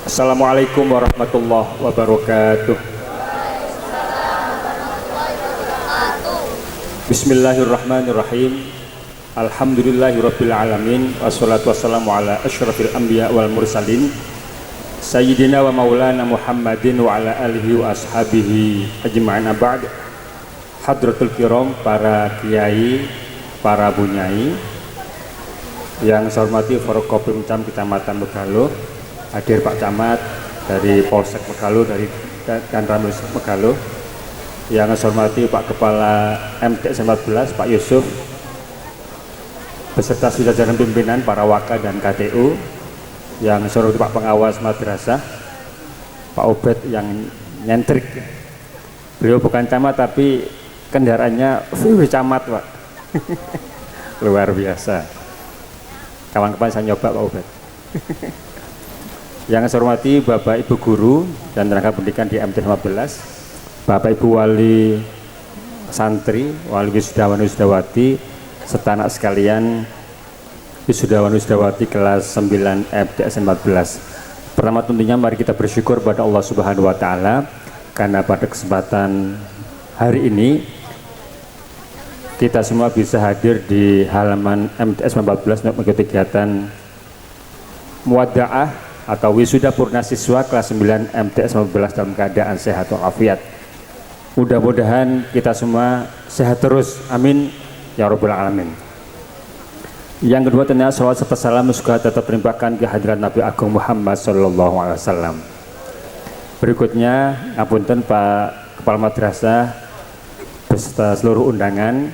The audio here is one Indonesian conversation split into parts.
Assalamualaikum warahmatullahi wabarakatuh. Bismillahirrahmanirrahim. Alhamdulillahirabbil alamin wassalatu wassalamu ala asyrafil anbiya wal mursalin sayyidina wa maulana Muhammadin wa ala alihi wa ashabihi ajma'in. Ba'd. Hadratul kiram, para kiai, para bunyai yang saya hormati, Forkopimcam Kecamatan Megaluh, hadir Pak Camat dari Polsek Megaluh, dari Danramil Megaluh, yang saya hormati Pak Kepala MTS 14 Pak Yusuf, beserta jajaran pimpinan para waka dan KTU, yang saya hormati Pak Pengawas Madrasah Pak Obed yang nyentrik. Beliau bukan camat tapi kendaraannya camat, Pak. Luar biasa. Kawan-kawan saya nyoba, Pak Obed. Yang saya hormati Bapak Ibu Guru dan tenaga pendidikan di MT 15, Bapak Ibu Wali Santri, Wali Wisudawan Wisudawati, serta anak sekalian Wisudawan Wisudawati kelas 9 MTS 14. Pertama tentunya mari kita bersyukur pada Allah Subhanahu wa Ta'ala karena pada kesempatan hari ini kita semua bisa hadir di halaman MTS 14 untuk mengikuti kegiatan muwada'ah atau wisuda purna siswa kelas 9 MTS 15 dalam keadaan sehat walafiat. Mudah-mudahan kita semua sehat terus, amin ya rabbal alamin. Yang kedua, tentunya salawat serta salam juga tetap terlimpahkan kehadiran Nabi Agung Muhammad sallallahu alaihi wasallam. Berikutnya, ngapunten Pak Kepala Madrasah beserta seluruh undangan,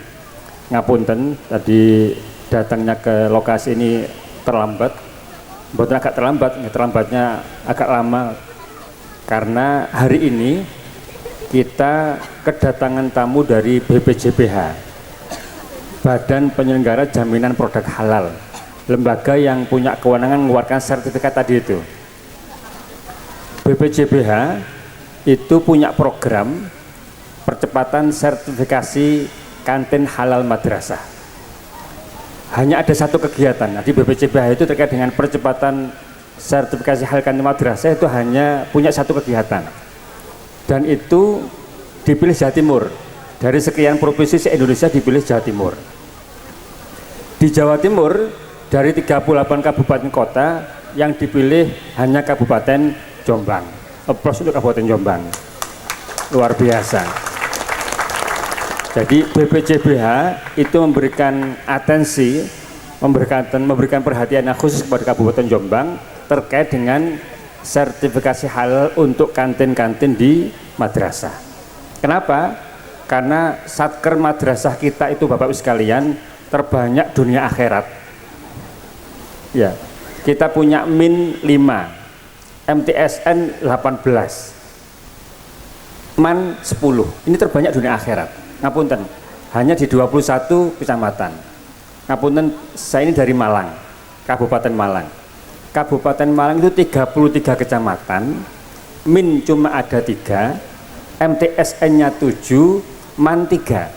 ngapunten tadi datangnya ke lokasi ini terlambat. Bukan agak terlambatnya agak lama karena hari ini kita kedatangan tamu dari BPJPH, Badan Penyelenggara Jaminan Produk Halal, lembaga yang punya kewenangan mengeluarkan sertifikat tadi itu. BPJPH itu punya program percepatan sertifikasi kantin halal madrasah. Hanya ada satu kegiatan di BPJPH itu terkait dengan percepatan sertifikasi halal kantin madrasah, itu hanya punya satu kegiatan, dan itu dipilih Jawa Timur. Dari sekian provinsi se-Indonesia dipilih Jawa Timur. Di Jawa Timur dari 38 kabupaten kota yang dipilih hanya Kabupaten Jombang. Aplaus untuk Kabupaten Jombang. Luar biasa. Jadi BPJPH itu memberikan atensi, memberikan perhatian yang khusus kepada Kabupaten Jombang terkait dengan sertifikasi halal untuk kantin-kantin di madrasah. Kenapa? Karena satker madrasah kita itu Bapak Ibu sekalian terbanyak dunia akhirat. Ya, kita punya min 5, MTSN 18, MAN 10. Ini terbanyak dunia akhirat. Ngapunten, hanya di 21 kecamatan. Ngapunten, saya ini dari Malang, Kabupaten Malang. Kabupaten Malang itu 33 kecamatan, min cuma ada 3, MTSN-nya 7, MAN 3,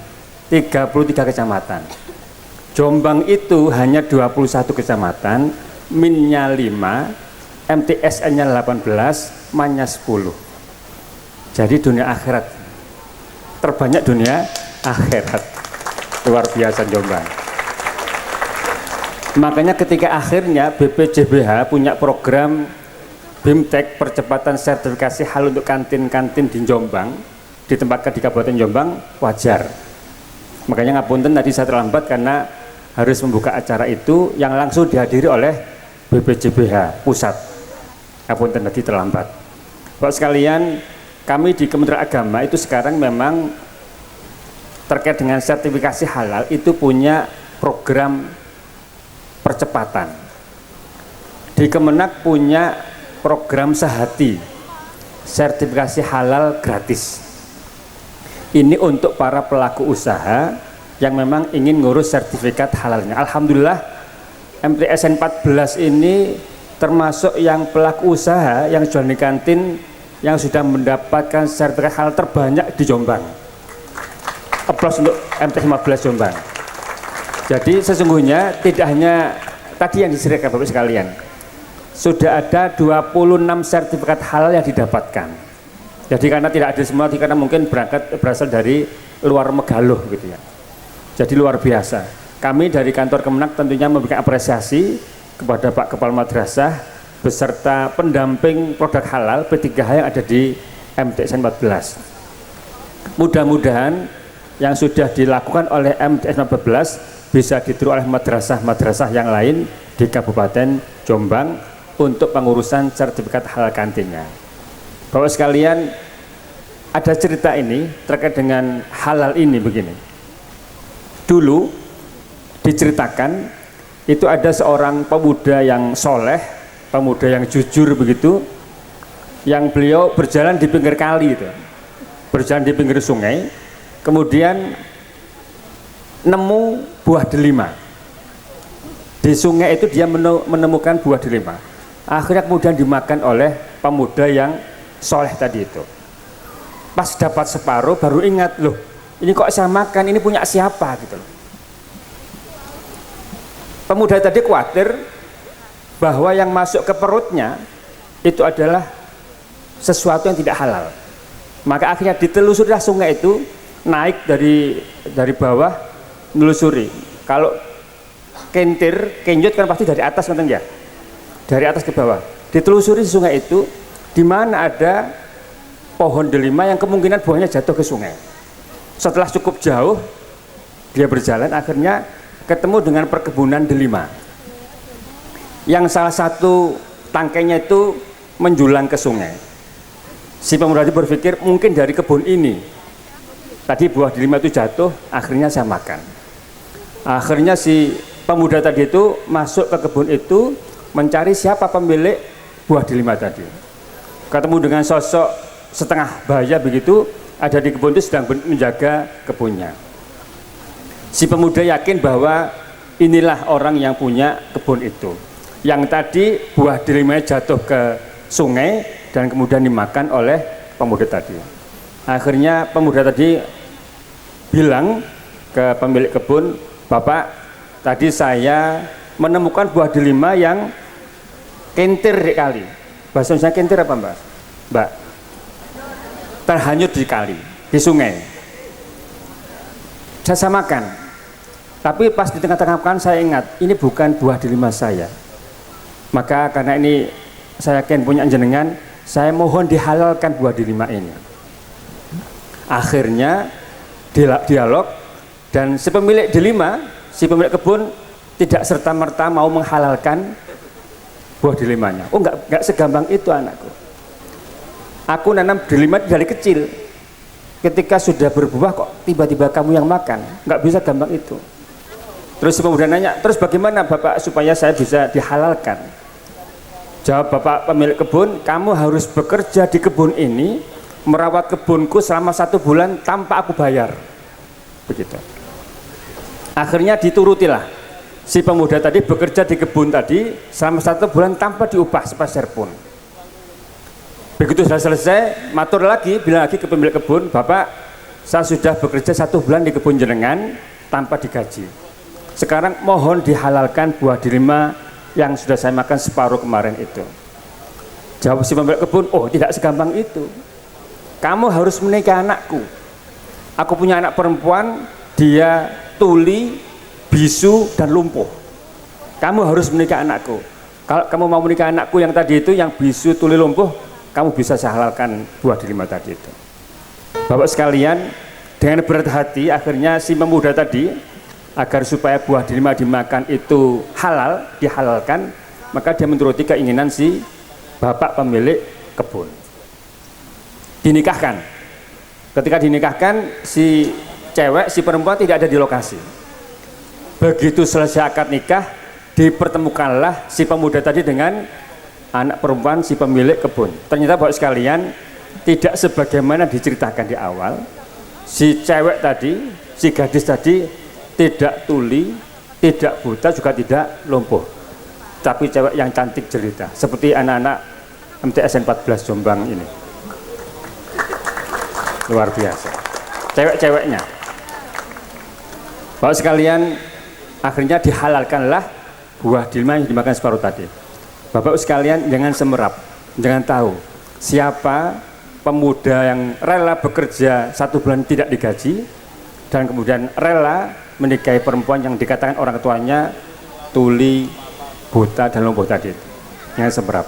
33 kecamatan. Jombang itu hanya 21 kecamatan, min-nya 5, MTSN-nya 18, MAN-nya 10. Jadi dunia akhirat, terbanyak dunia akhirat. Luar biasa Jombang. Makanya ketika akhirnya BPJPH punya program BIMTEK percepatan sertifikasi halal untuk kantin-kantin di Jombang, ditempatkan di Kabupaten Jombang, wajar. Makanya ngapunten tadi saya terlambat karena harus membuka acara itu yang langsung dihadiri oleh BPJPH pusat. Ngapunten tadi terlambat. Bapak sekalian, kami di Kementerian Agama itu sekarang memang terkait dengan sertifikasi halal itu punya program percepatan. Di Kemenak punya program sehati, sertifikasi halal gratis. Ini untuk para pelaku usaha yang memang ingin ngurus sertifikat halalnya. Alhamdulillah MTSN 14 ini termasuk yang pelaku usaha yang jual di kantin yang sudah mendapatkan sertifikat halal terbanyak di Jombang. Aplaus untuk MTS 15 Jombang. Jadi sesungguhnya tidak hanya tadi yang disediakan Bapak sekalian, sudah ada 26 sertifikat halal yang didapatkan. Jadi karena tidak ada semua, karena mungkin berasal dari luar Megaluh gitu ya. Jadi luar biasa. Kami dari kantor Kemenak tentunya memberikan apresiasi kepada Pak Kepala Madrasah beserta pendamping produk halal P3H yang ada di MTSN 14. Mudah-mudahan yang sudah dilakukan oleh MTSN 14 bisa ditiru oleh madrasah-madrasah yang lain di Kabupaten Jombang untuk pengurusan sertifikat halal kantinnya. Bapak sekalian, ada cerita ini terkait dengan halal ini begini. Dulu diceritakan itu ada seorang pemuda yang soleh, pemuda yang jujur begitu, yang beliau berjalan di pinggir kali itu, berjalan di pinggir sungai, kemudian nemu buah delima. Di sungai itu dia menemukan buah delima. Akhirnya kemudian dimakan oleh pemuda yang soleh tadi itu. Pas dapat separuh baru ingat, loh ini kok saya makan, ini punya siapa gitu loh. Pemuda tadi khawatir bahwa yang masuk ke perutnya itu adalah sesuatu yang tidak halal. Maka akhirnya ditelusurilah sungai itu, naik dari bawah, menelusuri. Kalau kenjut kan pasti dari atas kan ya, dari atas ke bawah. Ditelusuri sungai itu, di mana ada pohon delima yang kemungkinan buahnya jatuh ke sungai. Setelah cukup jauh dia berjalan, akhirnya ketemu dengan perkebunan delima yang salah satu tangkainya itu menjulang ke sungai. Si pemuda itu berpikir mungkin dari kebun ini tadi buah delima itu jatuh, akhirnya saya makan. Akhirnya si pemuda tadi itu masuk ke kebun itu mencari siapa pemilik buah delima tadi. Ketemu dengan sosok setengah baya begitu, ada di kebun itu sedang menjaga kebunnya. Si pemuda yakin bahwa inilah orang yang punya kebun itu, yang tadi buah delimanya jatuh ke sungai dan kemudian dimakan oleh pemuda tadi. Akhirnya pemuda tadi bilang ke pemilik kebun, Bapak, tadi saya menemukan buah delima yang kentir di kali. Bahasa Indonesia kentir apa Mbak? Terhanyut di kali, di sungai. Saya makan, tapi pas di tengah-tengah makan saya ingat ini bukan buah delima saya. Maka karena ini saya yakin punya jenengan, saya mohon dihalalkan buah delima ini. Akhirnya dialog, dan si pemilik delima, si pemilik kebun tidak serta-merta mau menghalalkan buah delimanya. Oh enggak segampang itu anakku. Aku nanam delima dari kecil. Ketika sudah berbuah kok tiba-tiba kamu yang makan? Nggak bisa gampang itu. Terus si pemuda nanya, terus bagaimana Bapak supaya saya bisa dihalalkan? Jawab bapak pemilik kebun, kamu harus bekerja di kebun ini, merawat kebunku selama 1 bulan tanpa aku bayar. Begitu. Akhirnya diturutilah. Si pemuda tadi bekerja di kebun tadi selama 1 bulan tanpa diupah sepeser pun. Begitu sudah selesai, matur lagi, bilang lagi ke pemilik kebun, Bapak, saya sudah bekerja 1 bulan di kebun jenengan tanpa digaji. Sekarang mohon dihalalkan buah delima yang sudah saya makan separuh kemarin itu. Jawab si pemilik kebun, oh tidak segampang itu. Kamu harus menikah anakku. Aku punya anak perempuan, dia tuli, bisu, dan lumpuh. Kamu harus menikah anakku. Kalau kamu mau menikah anakku yang tadi itu, yang bisu, tuli, lumpuh, kamu bisa saya halalkan buah delima tadi itu. Bapak sekalian, dengan berat hati akhirnya si pemuda tadi, agar supaya buah delima dimakan itu halal, dihalalkan, maka dia menuruti keinginan si bapak pemilik kebun. Dinikahkan. Ketika dinikahkan, si cewek, si perempuan tidak ada di lokasi. Begitu selesai akad nikah, dipertemukanlah si pemuda tadi dengan anak perempuan si pemilik kebun. Ternyata Bapak sekalian, tidak sebagaimana diceritakan di awal. Si cewek tadi, si gadis tadi tidak tuli, tidak buta, juga tidak lumpuh, tapi cewek yang cantik jelita, seperti anak-anak MTSN 14 Jombang ini. Luar biasa cewek-ceweknya. Bapak sekalian, akhirnya dihalalkanlah buah delima yang dimakan separuh tadi. Bapak sekalian jangan semerap, jangan tahu siapa pemuda yang rela bekerja 1 bulan tidak digaji dan kemudian rela menikahi perempuan yang dikatakan orang tuanya tuli, buta dan lumpuh tadi. Jangan semerap.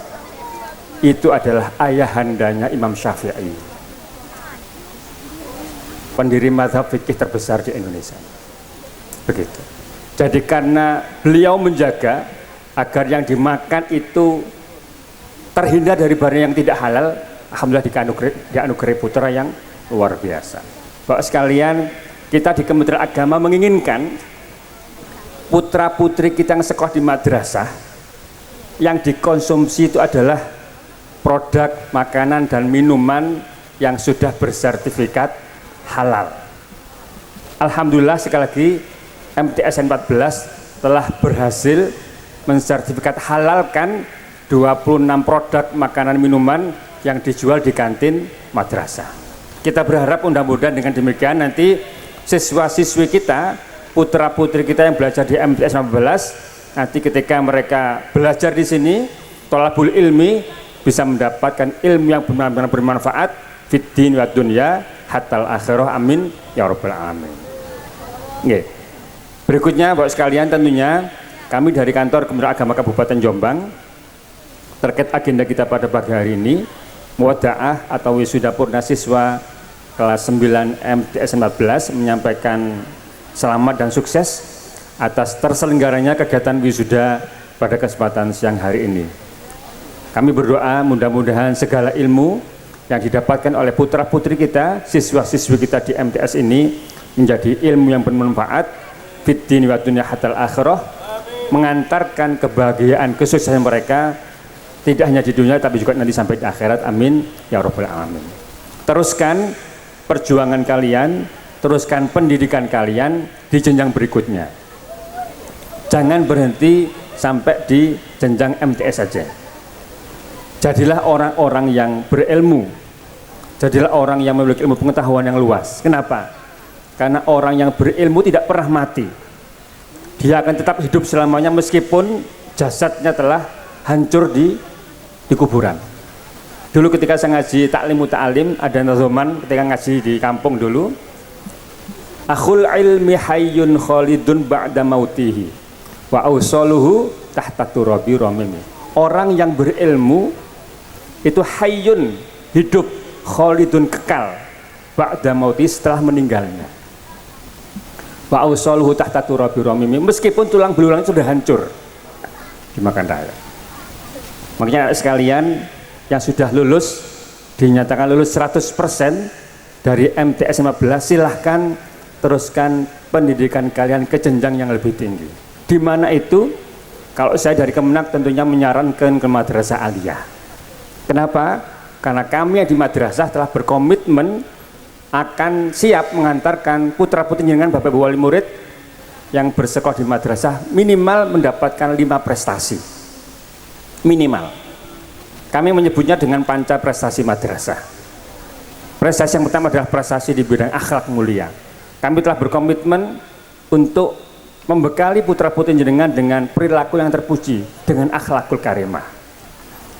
Itu adalah ayahandanya Imam Syafi'i, pendiri mazhab fikih terbesar di Indonesia. Begitu. Jadi karena beliau menjaga agar yang dimakan itu terhindar dari barang yang tidak halal, alhamdulillah dianugerahi putra yang luar biasa. Bapak sekalian, kita di Kementerian Agama menginginkan putra putri kita yang sekolah di madrasah yang dikonsumsi itu adalah produk makanan dan minuman yang sudah bersertifikat halal. Alhamdulillah sekali lagi MTSN 14 telah berhasil mensertifikat halalkan 26 produk makanan minuman yang dijual di kantin madrasah. Kita berharap mudah-mudahan dengan demikian nanti siswa-siswi kita, putra-putri kita yang belajar di MTS 15 nanti ketika mereka belajar di sini thalabul ilmi bisa mendapatkan ilmu yang benar-benar bermanfaat fid din wa dunya hatal akhirah, amin ya rabbal alamin. Nggih. Berikutnya Bapak sekalian, tentunya kami dari kantor Kementerian Agama Kabupaten Jombang terkait agenda kita pada pagi hari ini muwada'ah atau wisuda purna siswa kelas 9 MTS 14 menyampaikan selamat dan sukses atas terselenggaranya kegiatan wisuda pada kesempatan siang hari ini. Kami berdoa mudah-mudahan segala ilmu yang didapatkan oleh putra-putri kita, siswa-siswi kita di MTS ini menjadi ilmu yang bermanfaat fid din wa dunya hatal akhirah, mengantarkan kebahagiaan kesuksesan mereka tidak hanya di dunia tapi juga nanti sampai di akhirat, amin ya rabbal alamin. Teruskan perjuangan kalian, teruskan pendidikan kalian di jenjang berikutnya, jangan berhenti sampai di jenjang MTS saja. Jadilah orang-orang yang berilmu, jadilah orang yang memiliki ilmu pengetahuan yang luas. Kenapa? Karena orang yang berilmu tidak pernah mati, dia akan tetap hidup selamanya meskipun jasadnya telah hancur di kuburan. Dulu ketika saya ngaji taklimu ta'alim, ada nazoman ketika ngaji di kampung dulu, akhul ilmi hayyun khalidun ba'da mautihi wa awsaluhu tahta turabi ramimi. Orang yang berilmu itu hayyun, hidup, khalidun, kekal, ba'da mautihi, setelah meninggalnya. Wa awsaluhu tahta turabi ramimi, meskipun tulang belulang sudah hancur dimakan raya. Makanya sekalian yang sudah lulus dinyatakan lulus 100% dari MTS 15, silahkan teruskan pendidikan kalian ke jenjang yang lebih tinggi. Di mana itu? Kalau saya dari Kemenak tentunya menyarankan ke madrasah aliyah. Kenapa? Karena kami yang di madrasah telah berkomitmen akan siap mengantarkan putra-putri jenengan Bapak Ibu wali murid yang bersekolah di madrasah minimal mendapatkan 5 prestasi. Minimal. Kami menyebutnya dengan panca prestasi madrasah. Prestasi yang pertama adalah prestasi di bidang akhlak mulia. Kami telah berkomitmen untuk membekali putra-putri jenengan dengan perilaku yang terpuji, dengan akhlakul karimah.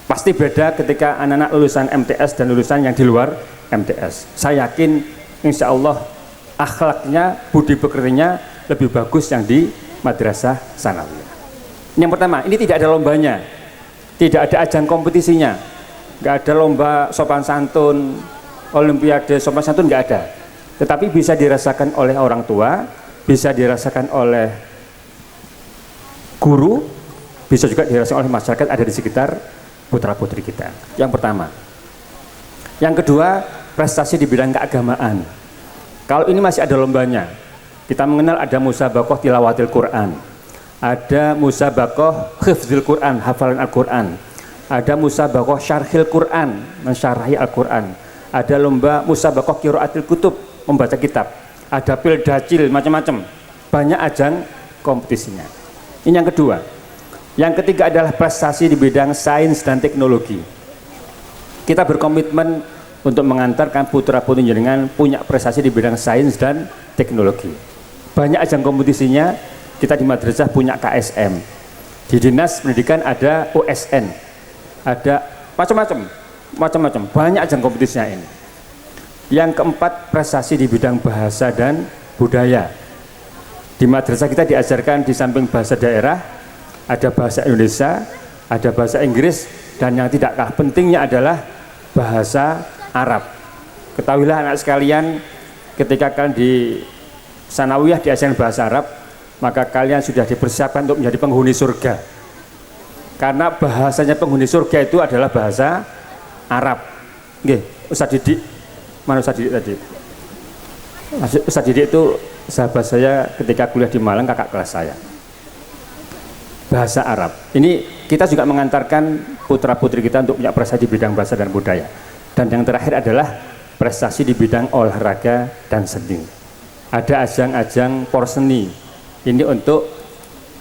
Pasti beda ketika anak-anak lulusan MTS dan lulusan yang di luar MTS. Saya yakin insya Allah akhlaknya, budi pekertinya lebih bagus yang di madrasah sanawiyah. Yang pertama, ini tidak ada lombanya, tidak ada ajang kompetisinya, nggak ada lomba sopan santun, olimpiade sopan santun, nggak ada. Tetapi bisa dirasakan oleh orang tua, bisa dirasakan oleh guru, bisa juga dirasakan oleh masyarakat ada di sekitar putra-putri kita. Yang pertama. Yang kedua, prestasi di bidang keagamaan. Kalau ini masih ada lombanya. Kita mengenal ada musabaqah tilawatil Quran, ada musabaqah hifdzil Quran, hafalan Al-Quran, ada musabaqah syarhil Quran, mensyarahi Al-Quran, ada lomba musabaqah qiraatil kutub, membaca kitab, ada pildacil, macam-macam, banyak ajang kompetisinya. Ini yang kedua. Yang ketiga adalah prestasi di bidang sains dan teknologi. Kita berkomitmen untuk mengantarkan putra-putri jenengan punya prestasi di bidang sains dan teknologi. Banyak ajang kompetisinya. Kita di madrasah punya KSM, Di dinas pendidikan ada OSN, ada macam-macam, banyak ajang kompetisinya ini. Yang keempat, prestasi di bidang bahasa dan budaya. Di madrasah kita diajarkan di samping bahasa daerah, ada bahasa Indonesia, ada bahasa Inggris, dan yang tidak kalah pentingnya adalah bahasa Arab. Ketahuilah anak sekalian, ketika kalian di sanawiyah diajarkan bahasa Arab, maka kalian sudah dipersiapkan untuk menjadi penghuni surga. Karena bahasanya penghuni surga itu adalah bahasa Arab. Nggih, Ustaz Didik, mana Ustaz Didik tadi? Ustaz Didik itu sahabat saya ketika kuliah di Malang, kakak kelas saya. Bahasa Arab. Ini kita juga mengantarkan putra-putri kita untuk punya prestasi di bidang bahasa dan budaya. Dan yang terakhir adalah prestasi di bidang olahraga dan seni. Ada ajang-ajang porseni. Ini untuk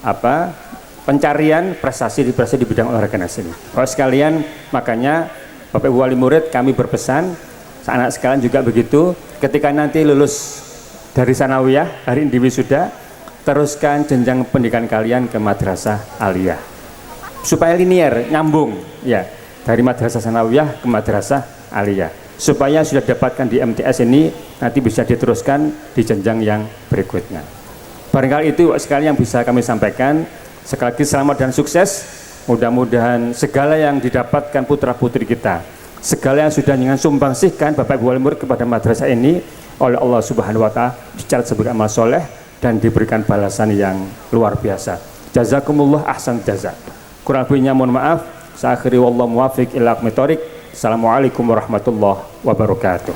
apa? Pencarian prestasi di bidang olahraga dan seni. Kalau sekalian, makanya Bapak Ibu wali murid, kami berpesan, anak sekalian juga begitu, ketika nanti lulus dari sanawiyah, hari ini wisuda, teruskan jenjang pendidikan kalian ke madrasah aliyah supaya linear, nyambung ya, dari madrasah sanawiyah ke madrasah aliyah, supaya sudah dapatkan di MTS ini nanti bisa diteruskan di jenjang yang berikutnya. Barangkali itu sekali yang bisa kami sampaikan. Sekali lagi selamat dan sukses. Mudah-mudahan segala yang didapatkan putra putri kita, segala yang sudah dengan sumbangsihkan Bapak Ibu wali murid kepada madrasah ini oleh Allah Subhanahu wa taala dicatat sebagai amal soleh dan diberikan balasan yang luar biasa. Jazakumullah ahsan jazak. Kurang lebihnya mohon maaf. Saya akhiri wallahu muwafiq ila aqwamit thoriq. Assalamualaikum warahmatullahi wabarakatuh.